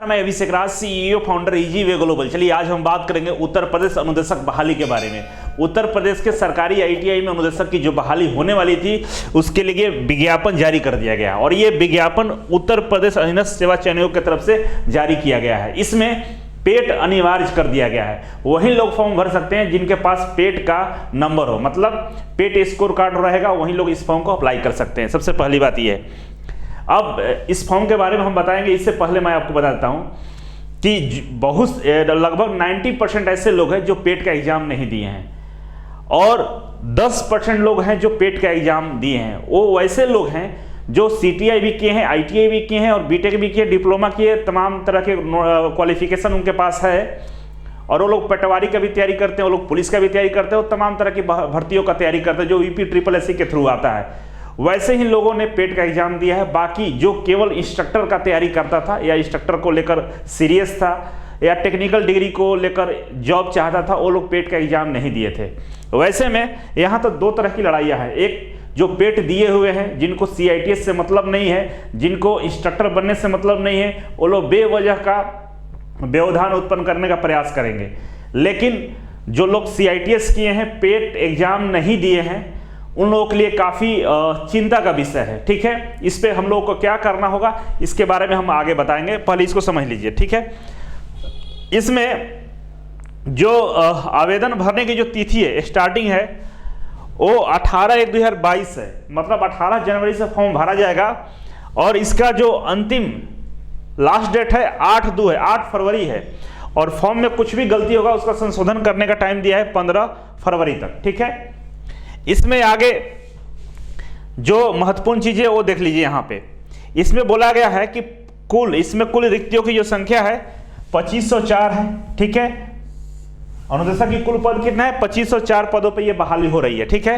मैं Abhishek Raj, CEO founder Easy Way Global. चलिए आज हम बात करेंगे उत्तर प्रदेश अनुदेशक बहाली के बारे में। उत्तर प्रदेश के सरकारी आईटीआई में अनुदेशक की जो बहाली होने वाली थी उसके लिए विज्ञापन जारी कर दिया गया और ये विज्ञापन उत्तर प्रदेश अधीनस्थ सेवा चयन आयोग की तरफ से जारी किया गया है। इसमें पेट अनिवार्य कर दिया गया है। वही लोग फॉर्म भर सकते हैं जिनके पास पेट का नंबर हो, मतलब पेट स्कोर कार्ड रहेगा, वही लोग इस फॉर्म को अप्लाई कर सकते हैं। सबसे पहली बात यह है। अब इस फॉर्म के बारे में हम बताएंगे, इससे पहले मैं आपको बता देता हूं कि बहुत लगभग 90% ऐसे लोग हैं जो पेट का एग्जाम नहीं दिए हैं और 10% लोग हैं जो पेट का एग्जाम दिए हैं। वो वैसे लोग हैं जो सीटीआई भी किए हैं, आईटीआई भी किए हैं और बीटेक भी किए, डिप्लोमा किए, तमाम तरह के क्वालिफिकेशन उनके पास है और वो लोग पटवारी का भी तैयारी करते हैं, वो लोग पुलिस का भी तैयारी करते हैं और तमाम तरह की भर्तियों का तैयारी करते हैं जो UPSSSC के थ्रू आता है। वैसे ही लोगों ने पेट का एग्जाम दिया है। बाकी जो केवल इंस्ट्रक्टर का तैयारी करता था या इंस्ट्रक्टर को लेकर सीरियस था या टेक्निकल डिग्री को लेकर जॉब चाहता था, वो लोग पेट का एग्जाम नहीं दिए थे। वैसे में यहाँ तो दो तरह की लड़ाइयाँ हैं। एक जो पेट दिए हुए हैं, जिनको CITS से मतलब नहीं है, जिनको इंस्ट्रक्टर बनने से मतलब नहीं है, वो लोग बेवजह का व्यवधान उत्पन्न करने का प्रयास करेंगे। लेकिन जो लोग CITS किए हैं, पेट एग्जाम नहीं दिए हैं, उन लोगों के लिए काफ़ी चिंता का विषय है। ठीक है, इस पे हम लोगों को क्या करना होगा इसके बारे में हम आगे बताएंगे, पहले इसको समझ लीजिए। ठीक है, इसमें जो आवेदन भरने की जो तिथि है, स्टार्टिंग है, वो 18/1/2022 है, मतलब 18 जनवरी से फॉर्म भरा जाएगा और इसका जो अंतिम लास्ट डेट है 8 फरवरी है और फॉर्म में कुछ भी गलती होगा उसका संशोधन करने का टाइम दिया है 15 फरवरी तक। ठीक है, इसमें आगे जो महत्वपूर्ण चीजें वो देख लीजिए। यहाँ पे इसमें बोला गया है कि इसमें कुल रिक्तियों की जो संख्या है 2504 है। ठीक है, अनुदेशक की कुल पद कितना है? 2504 पदों पे ये बहाली हो रही है। ठीक है,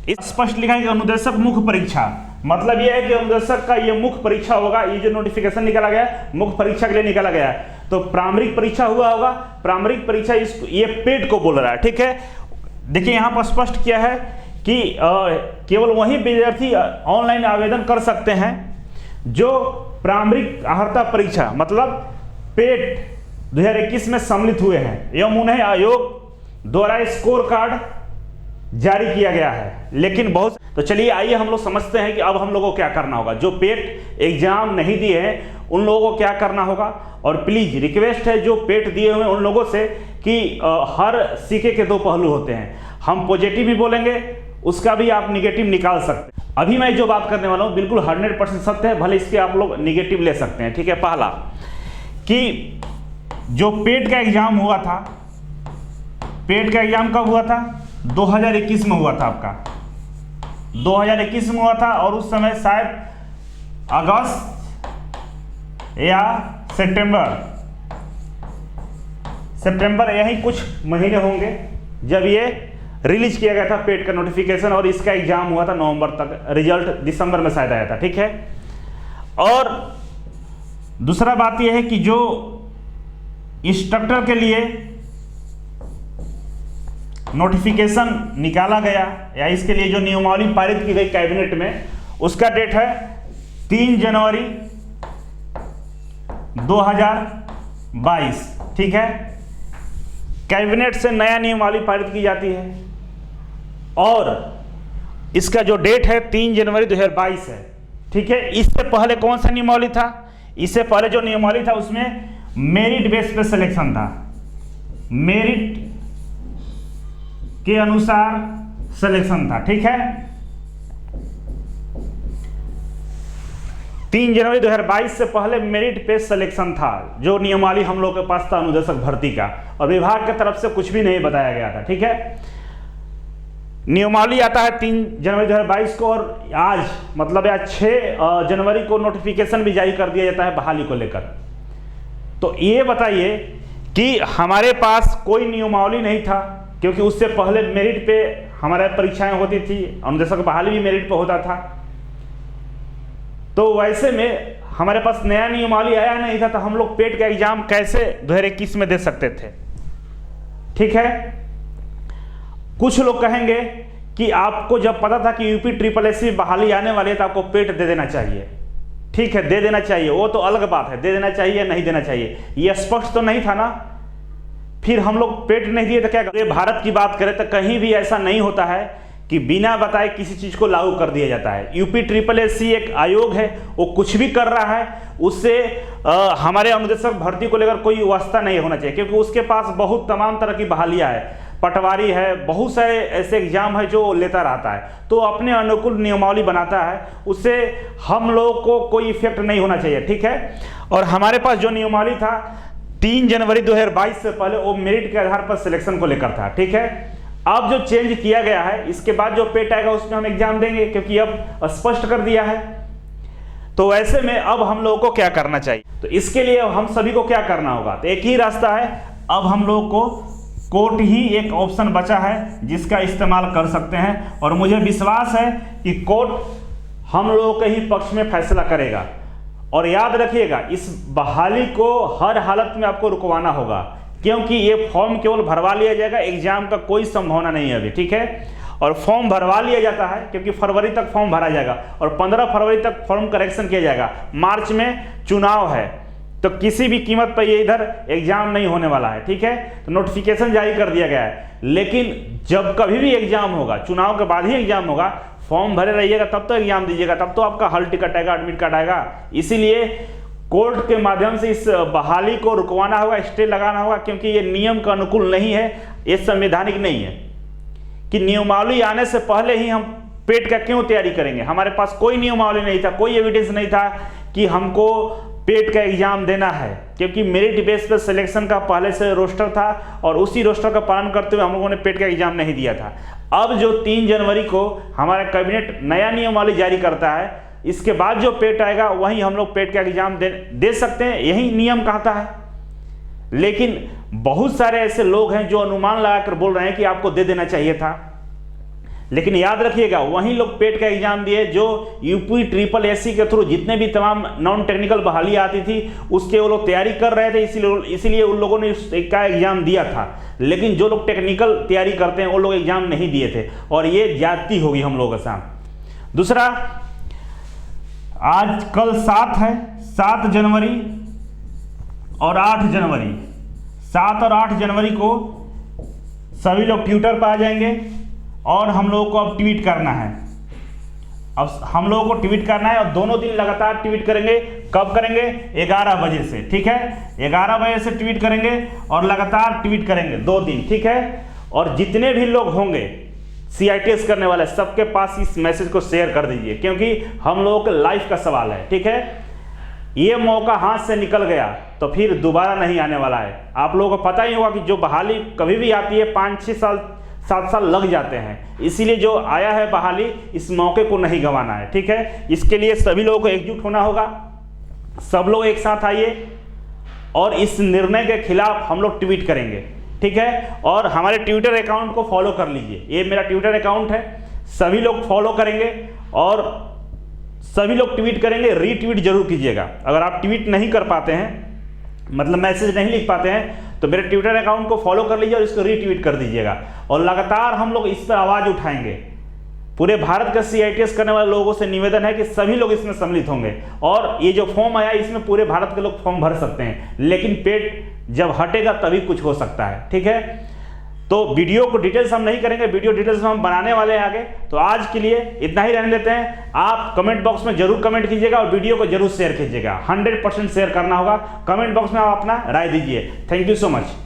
इस स्पष्ट लिखा है कि अनुदेशक मुख्य परीक्षा, मतलब ये है कि अनुदेशक का ये मुख्य परीक्षा होगा। ये जो नोटिफिकेशन निकाला गया है मुख्य परीक्षा के लिए निकाला गया है, तो प्रारंभिक परीक्षा हुआ होगा। प्रारंभिक परीक्षा ये पेट को बोल रहा है। ठीक है, देखिए यहाँ पर स्पष्ट किया है कि केवल वही विद्यार्थी ऑनलाइन आवेदन कर सकते हैं जो प्रारंभिक अर्हता परीक्षा मतलब पेट 2021 में सम्मिलित हुए हैं एवं उन्हें आयोग द्वारा स्कोर कार्ड जारी किया गया है। लेकिन बहुत तो चलिए आइए हम लोग समझते हैं कि अब हम लोगों को क्या करना होगा। जो पेट एग्जाम नहीं दिए हैं उन लोगों को क्या करना होगा, और प्लीज रिक्वेस्ट है जो पेट दिए हुए उन लोगों से कि हर सिक्के के दो पहलू होते हैं। हम पॉजिटिव भी बोलेंगे, उसका भी आप निगेटिव निकाल सकते हैं। अभी मैं जो बात करने वाला हूं बिल्कुल 100% सत्य है, भले इसके आप लोग निगेटिव ले सकते हैं। ठीक है, पहला कि जो पेट का एग्जाम हुआ था, पेट का एग्जाम कब हुआ था? 2021 में हुआ था। आपका 2021 में हुआ था और उस समय शायद अगस्त या सितंबर यही कुछ महीने होंगे जब ये रिलीज किया गया था पेट का नोटिफिकेशन, और इसका एग्जाम हुआ था नवंबर तक, रिजल्ट दिसंबर में शायद आया था। ठीक है, और दूसरा बात यह है कि जो इंस्ट्रक्टर के लिए नोटिफिकेशन निकाला गया या इसके लिए जो नियमावली पारित की गई कैबिनेट में, उसका डेट है 3 जनवरी 2022। ठीक है, कैबिनेट से नया नियमावली पारित की जाती है और इसका जो डेट है 3 जनवरी 2022 है। ठीक है, इससे पहले कौन सा नियमावली था? इससे पहले जो नियमावली था उसमें मेरिट बेस पे सिलेक्शन था, मेरिट के अनुसार सिलेक्शन था। ठीक है, 3 जनवरी 2022 से पहले मेरिट पे सिलेक्शन था, जो नियमावली हम लोग के पास था अनुदेशक भर्ती का, और विभाग की तरफ से कुछ भी नहीं बताया गया था। ठीक है, नियमावली आता है 3 जनवरी 2022 को और आज मतलब आज 6 जनवरी को नोटिफिकेशन भी जारी कर दिया जाता है बहाली को लेकर। तो ये बताइए कि हमारे पास कोई नियमावली नहीं था, क्योंकि उससे पहले मेरिट पे हमारे परीक्षाएं होती थी, अनुदेशक बहाली भी मेरिट पे होता था। तो वैसे में हमारे पास नया नियमावली आया नहीं था, तो हम लोग पेट का एग्जाम कैसे 2021 में दे सकते थे? ठीक है, कुछ लोग कहेंगे कि आपको जब पता था कि UPSSSC बहाली आने वाली है तो आपको पेट दे देना चाहिए। ठीक है, दे देना चाहिए, वो तो अलग बात है, दे देना चाहिए नहीं देना चाहिए, ये स्पष्ट तो नहीं था ना। फिर हम लोग पेट नहीं दिए तो क्या करें? भारत की बात करें तो कहीं भी ऐसा नहीं होता है कि बिना बताए किसी चीज को लागू कर दिया जाता है। यूपी SSS एक आयोग है, वो कुछ भी कर रहा है, उससे हमारे अनुदेशक भर्ती को लेकर कोई वास्ता नहीं होना चाहिए, क्योंकि उसके पास बहुत तमाम तरह की बहालियां है, पटवारी है, बहुत सारे ऐसे एग्जाम है जो लेता रहता है, तो अपने अनुकूल नियमावली बनाता है, उससे हम लोगों को कोई इफेक्ट नहीं होना चाहिए, ठीक है। और हमारे पास जो नियमावली था 3 जनवरी 2022 से पहले वो मेरिट के आधार पर सिलेक्शन को लेकर था, ठीक है। अब जो चेंज किया गया है, इसके बाद जो पेट आएगा उसमें हम एग्जाम देंगे, क्योंकि अब स्पष्ट कर दिया है। तो ऐसे में अब हम लोगों को क्या करना चाहिए? तो इसके लिए हम सभी को क्या करना होगा? तो एक ही रास्ता है, अब हम लोगों को कोर्ट ही एक ऑप्शन बचा है जिसका इस्तेमाल कर सकते हैं, और मुझे विश्वास है कि कोर्ट हम लोगों के ही पक्ष में फैसला करेगा। और याद रखिएगा, इस बहाली को हर हालत में आपको रुकवाना होगा, क्योंकि ये फॉर्म केवल भरवा लिया जाएगा, एग्जाम का कोई संभावना नहीं है अभी, ठीक है। और फॉर्म भरवा लिया जाता है क्योंकि फरवरी तक फॉर्म भरा जाएगा और 15 फरवरी तक फॉर्म करेक्शन किया जाएगा। मार्च में चुनाव है, तो किसी भी कीमत पर ये इधर एग्जाम नहीं होने वाला है, ठीक है। तो नोटिफिकेशन जारी कर दिया गया है, लेकिन जब कभी भी एग्जाम होगा, चुनाव के बाद ही एग्जाम होगा, फॉर्म भरे रहिएगा तब तो एग्जाम दीजिएगा, तब तो आपका हॉल टिकट आएगा, एडमिट कार्ड आएगा। इसीलिए कोर्ट के माध्यम से इस बहाली को रुकवाना होगा, स्टे लगाना होगा, क्योंकि ये नियम का अनुकूल नहीं है, ये संवैधानिक नहीं है कि नियमावली आने से पहले ही हम पेट का क्यों तैयारी करेंगे। हमारे पास कोई नियमावली नहीं था, कोई एविडेंस नहीं था कि हमको पेट का एग्जाम देना है, क्योंकि मेरिट बेस पर सिलेक्शन का पहले से रोस्टर था और उसी रोस्टर का पालन करते हुए हम लोगों ने पेट का एग्जाम नहीं दिया था। अब जो 3 जनवरी को हमारा कैबिनेट नया नियमावली जारी करता है, इसके बाद जो पेट आएगा वहीं हम लोग पेट का एग्जाम दे सकते हैं, यही नियम कहता है। लेकिन बहुत सारे ऐसे लोग हैं जो अनुमान लगाकर बोल रहे हैं कि आपको दे देना चाहिए था, लेकिन याद रखिएगा वहीं लोग पेट का एग्जाम दिए जो यूपी SSS के थ्रू जितने भी तमाम नॉन टेक्निकल बहाली आती थी उसके वो लोग तैयारी कर रहे थे, इसीलिए उन लोगों ने उसका एग्जाम दिया था। लेकिन जो लोग टेक्निकल तैयारी करते हैं वो लोग एग्जाम नहीं दिए थे, और ये ज्यादती होगी हम लोगों के साथ। दूसरा, आज कल 7 है, 7 जनवरी और 8 जनवरी, 7 और 8 जनवरी को सभी लोग ट्विटर पर आ जाएंगे और हम लोगों को अब ट्वीट करना है। अब हम लोगों को ट्वीट करना है और दोनों दिन लगातार ट्वीट करेंगे। कब करेंगे? 11 बजे से, ठीक है। 11 बजे से ट्वीट करेंगे और लगातार ट्वीट करेंगे 2 दिन, ठीक है। और जितने भी लोग होंगे CITS करने वाले, सबके पास इस मैसेज को शेयर कर दीजिए, क्योंकि हम लोगों के लाइफ का सवाल है, ठीक है। ये मौका हाथ से निकल गया तो फिर दोबारा नहीं आने वाला है। आप लोगों को पता ही होगा कि जो बहाली कभी भी आती है 5-6 साल 7 साल लग जाते हैं, इसीलिए जो आया है बहाली, इस मौके को नहीं गंवाना है, ठीक है। इसके लिए सभी लोगों को एकजुट होना होगा, सब लोग एक साथ आइए और इस निर्णय के खिलाफ हम लोग ट्वीट करेंगे, ठीक है। और हमारे ट्विटर अकाउंट को फॉलो कर लीजिए, ये मेरा ट्विटर अकाउंट है, सभी लोग फॉलो करेंगे और सभी लोग ट्वीट करेंगे। रीट्वीट जरूर कीजिएगा। अगर आप ट्वीट नहीं कर पाते हैं, मतलब मैसेज नहीं लिख पाते हैं, तो मेरे ट्विटर अकाउंट को फॉलो कर लीजिए और इसको रीट्वीट कर दीजिएगा। और लगातार हम लोग इस पर आवाज उठाएंगे। पूरे भारत का CITS करने वाले लोगों से निवेदन है कि सभी लोग इसमें सम्मिलित होंगे। और ये जो फॉर्म आया, इसमें पूरे भारत के लोग फॉर्म भर सकते हैं, लेकिन पेट जब हटेगा तभी कुछ हो सकता है, ठीक है। तो वीडियो को डिटेल्स हम नहीं करेंगे, वीडियो डिटेल्स हम बनाने वाले हैं आगे। तो आज के लिए इतना ही रहने देते हैं। आप कमेंट बॉक्स में जरूर कमेंट कीजिएगा और वीडियो को जरूर शेयर कीजिएगा। 100% शेयर करना होगा। कमेंट बॉक्स में आप अपना राय दीजिए। Thank you so much.